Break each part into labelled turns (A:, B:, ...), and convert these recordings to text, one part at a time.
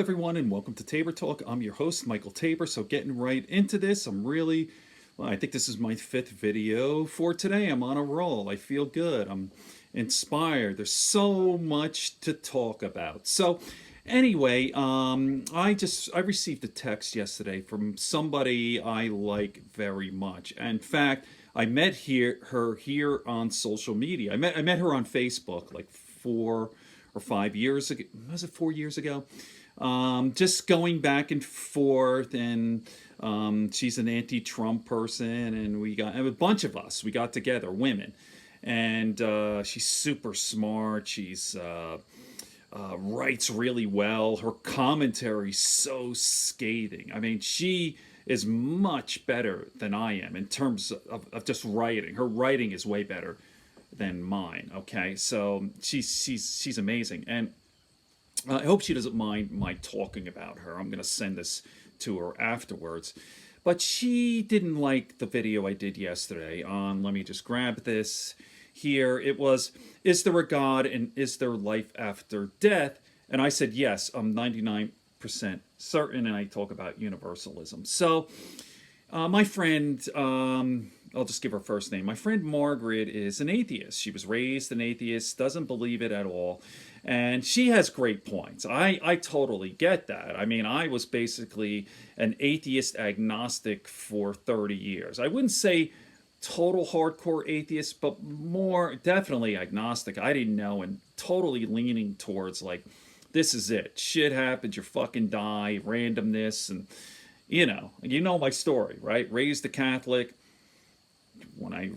A: everyone, and welcome to Tabor Talk. I'm your host, Michael Tabor. So, getting right into this, I think this is my fifth video for today. I'm on a roll. I feel good. I'm inspired. There's so much to talk about. So, anyway, I received a text yesterday from somebody I like very much. In fact, I met her here on social media. I met her on Facebook like 4 or 5 years ago. Was it 4 years ago? Just going back and forth, and she's an anti-Trump person, and a bunch of us. We got together, women, and she's super smart. She's writes really well. Her commentary's so scathing. I mean, she is much better than I am in terms of just writing. Her writing is way better than mine. Okay, so she's amazing, and I hope she doesn't mind my talking about her. I'm going to send this to her afterwards. But she didn't like the video I did yesterday on, let me just grab this here. It was, is there a God and is there life after death? And I said, yes, I'm 99% certain, and I talk about universalism. So, my friend, I'll just give her first name. My friend Margaret is an atheist. She was raised an atheist, doesn't believe it at all. And she has great points. I totally get that. I mean, I was basically an atheist agnostic for 30 years. I wouldn't say total hardcore atheist, but more definitely agnostic. I didn't know, and totally leaning towards like, this is it. Shit happens, you fucking die, randomness, and you know my story, right? Raised a Catholic. When I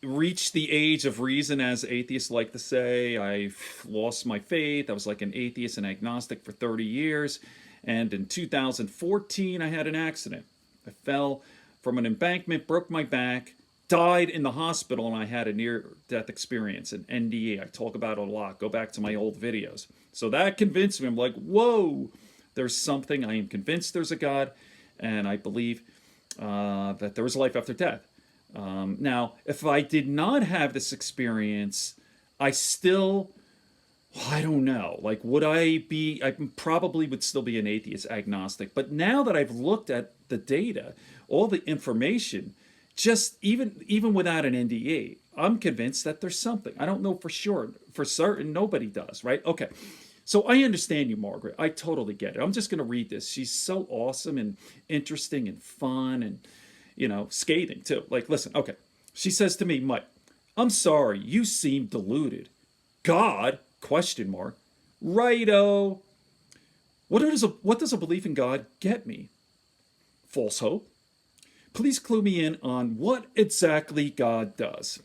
A: reached the age of reason, as atheists like to say, I lost my faith. I was like an atheist and agnostic for 30 years. And in 2014, I had an accident. I fell from an embankment, broke my back, died in the hospital, and I had a near-death experience, an NDE. I talk about it a lot. Go back to my old videos. So that convinced me. I'm like, whoa, there's something. I am convinced there's a God, and I believe that there is life after death. Now, if I did not have this experience, I don't know. Like, I probably would still be an atheist agnostic. But now that I've looked at the data, all the information, just even without an NDE, I'm convinced that there's something. I don't know for sure. For certain, nobody does, right? Okay. So I understand you, Margaret. I totally get it. I'm just going to read this. She's so awesome and interesting and fun and scathing too. Like, listen, okay. She says to me, Mike, I'm sorry, you seem deluded. God? Question mark. Righto. What does a belief in God get me? False hope. Please clue me in on what exactly God does.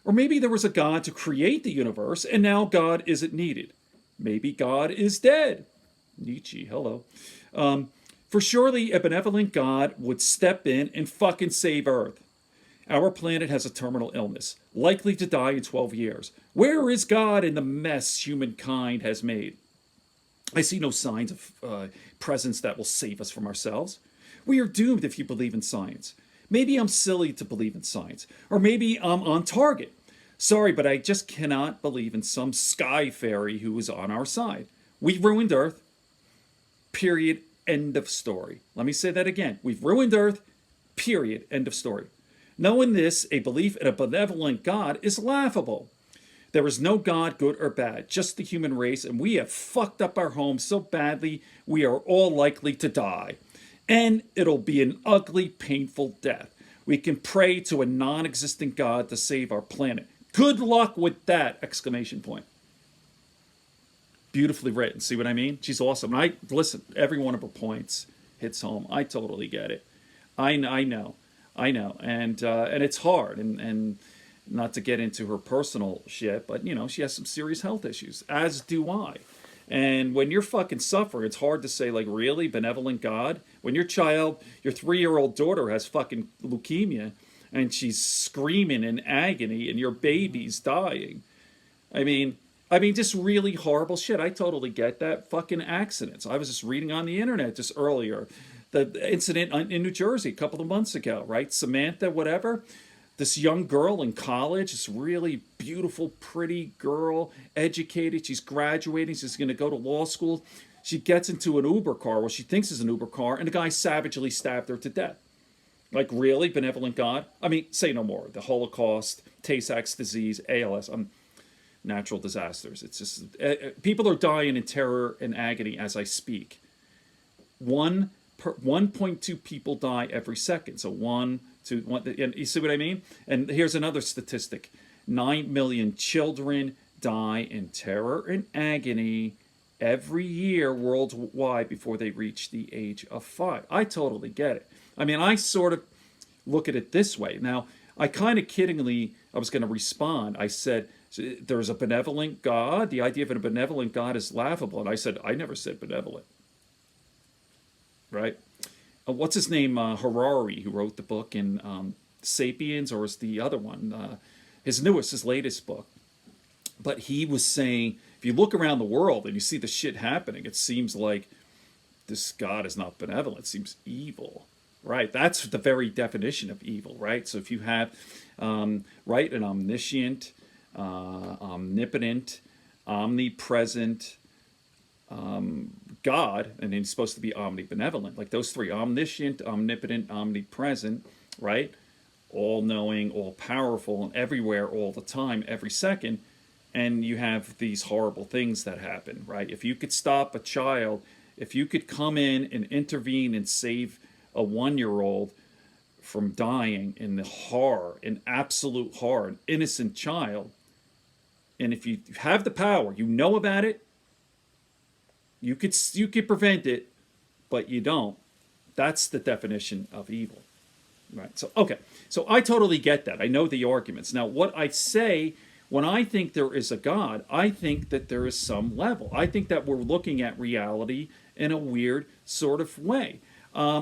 A: Or maybe there was a God to create the universe, and now God isn't needed. Maybe God is dead. Nietzsche, hello. For surely a benevolent God would step in and fucking save Earth. Our planet has a terminal illness, likely to die in 12 years. Where is God in the mess humankind has made? I see no signs of presence that will save us from ourselves. We are doomed if you believe in science. Maybe I'm silly to believe in science, or maybe I'm on target. Sorry, but I just cannot believe in some sky fairy who is on our side. We ruined Earth. Period. End of story. Let me say that again. We've ruined Earth. Period. End of story. Knowing this, a belief in a benevolent God is laughable. There is no God, good or bad, just the human race, and we have fucked up our home so badly we are all likely to die. And it'll be an ugly, painful death. We can pray to a non-existent God to save our planet. Good luck with that! Exclamation point. Beautifully written. See what I mean? She's awesome. And listen, every one of her points hits home. I totally get it. I know, and it's hard, and not to get into her personal shit, but she has some serious health issues, as do I. And when you're fucking suffering, it's hard to say, like, really, benevolent God? When your 3-year-old daughter has fucking leukemia, and she's screaming in agony, and your baby's dying. I mean, just really horrible shit. I totally get that. Fucking accidents. I was just reading on the internet just earlier. The incident in New Jersey a couple of months ago, right? Samantha, whatever. This young girl in college, this really beautiful, pretty girl, educated. She's graduating. She's going to go to law school. She gets into an Uber car, what she thinks is an Uber car, and the guy savagely stabbed her to death. Like, really, benevolent God? I mean, say no more. The Holocaust, Tay-Sachs disease, ALS, natural disasters. It's just people are dying in terror and agony as I speak. 1.2 people die every second. So 1, 2, 1. And you see what I mean? And here's another statistic: 9 million children die in terror and agony every year worldwide before they reach the age of 5. I totally get it. I mean, I sort of look at it this way. Now, I kind of kiddingly, I was going to respond. I said, there's a benevolent God. The idea of a benevolent God is laughable. And I said, I never said benevolent. Right? What's his name? Harari, who wrote the book in Sapiens, or is the other one? His latest book. But he was saying, if you look around the world and you see the shit happening, it seems like this God is not benevolent. It seems evil. Right? That's the very definition of evil, right? So if you have, right, an omniscient, omnipotent, omnipresent God, and he's supposed to be omnibenevolent, like those three: omniscient, omnipotent, omnipresent, right? All knowing, all powerful, and everywhere, all the time, every second. And you have these horrible things that happen, right? If you could stop a child, if you could come in and intervene and save a 1-year-old from dying in the horror, in absolute horror, an innocent child, and if you have the power, you know about it, you could prevent it, but you don't. That's the definition of evil, right? So okay, so I totally get that. I know the arguments. Now, what I say when I think there is a God, I think that there is some level. I think that we're looking at reality in a weird sort of way.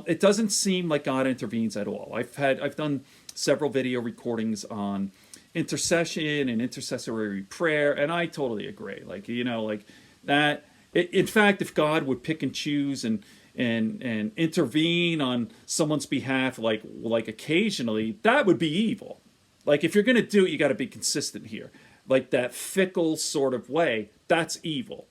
A: It doesn't seem like God intervenes at all. I've done several video recordings on intercession and intercessory prayer, and I totally agree. Like, you know, like that. In fact, if God would pick and choose and intervene on someone's behalf, like occasionally, that would be evil. Like, if you're going to do it, you got to be consistent here. Like that fickle sort of way, that's evil.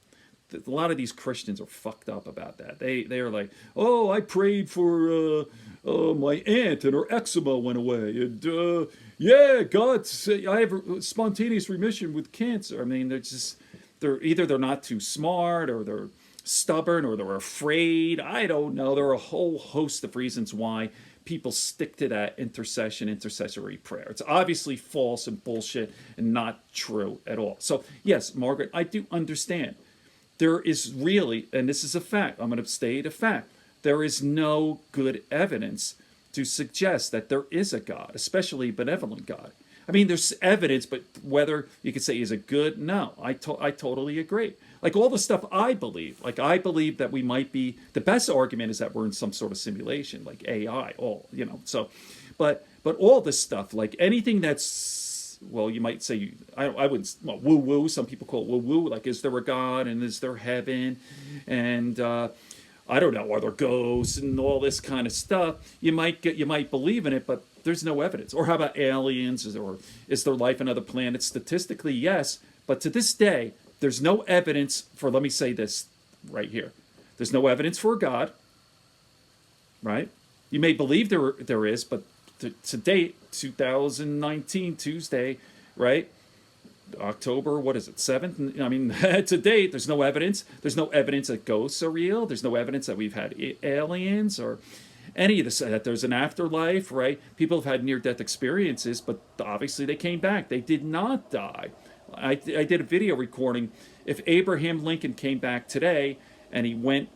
A: A lot of these Christians are fucked up about that. They are like, oh, I prayed for my aunt and her eczema went away, and yeah, God, I have a spontaneous remission with cancer. I mean, they're either not too smart, or they're stubborn, or they're afraid. I don't know. There are a whole host of reasons why people stick to that intercessory prayer. It's obviously false and bullshit and not true at all. So yes, Margaret, I do understand. There is really, and this is a fact, I'm going to state a fact, there is no good evidence to suggest that there is a God, especially a benevolent God. I mean, there's evidence, but whether you could say is it good, no. I totally agree. Like all the stuff I believe, like I believe that we might be, the best argument is that we're in some sort of simulation, like AI, all, you know. So, but all this stuff, like anything that's, well, you might say, I wouldn't, well, woo-woo, some people call it woo-woo, like is there a God and is there heaven? And I don't know, are there ghosts and all this kind of stuff? You might believe in it, but there's no evidence. Or how about aliens? Or is there life on other planets? Statistically, yes. But to this day, there's no evidence for, let me say this right here. There's no evidence for a God, right? You may believe there is, but to date, 2019, Tuesday, right? October, what is it, 7th? I mean, to date, there's no evidence. There's no evidence that ghosts are real. There's no evidence that we've had aliens or any of this, that there's an afterlife, right? People have had near-death experiences, but obviously they came back. They did not die. I did a video recording. If Abraham Lincoln came back today and he went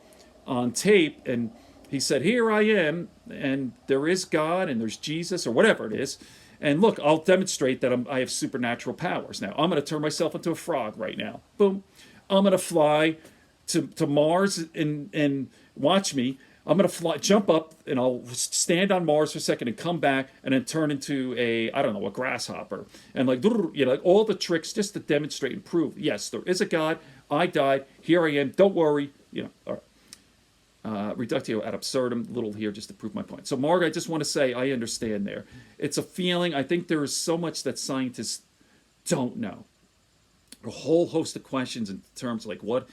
A: on tape and he said, here I am, and there is God and there's Jesus or whatever it is, and look, I'll demonstrate that I have supernatural powers. Now, I'm going to turn myself into a frog right now. Boom. I'm going to fly to Mars and watch me. I'm going to jump up, and I'll stand on Mars for a second and come back and then turn into a grasshopper. And like all the tricks just to demonstrate and prove, yes, there is a God. I died. Here I am. Don't worry. All right. Reductio ad absurdum, little here just to prove my point. So, Margaret, I just want to say I understand there. It's a feeling. I think there is so much that scientists don't know. A whole host of questions in terms like what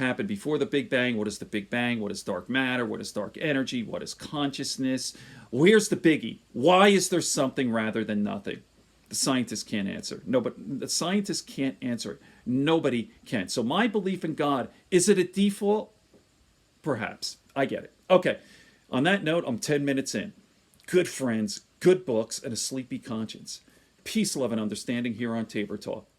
A: happened before the Big Bang? What is the Big Bang? What is dark matter? What is dark energy? What is consciousness? Well, here's the biggie. Why is there something rather than nothing? The scientists can't answer. No, but the scientists can't answer it. Nobody can. So my belief in God, is it a default? Perhaps. I get it. Okay. On that note, I'm 10 minutes in. Good friends, good books, and a sleepy conscience. Peace, love, and understanding here on Tabor Talk.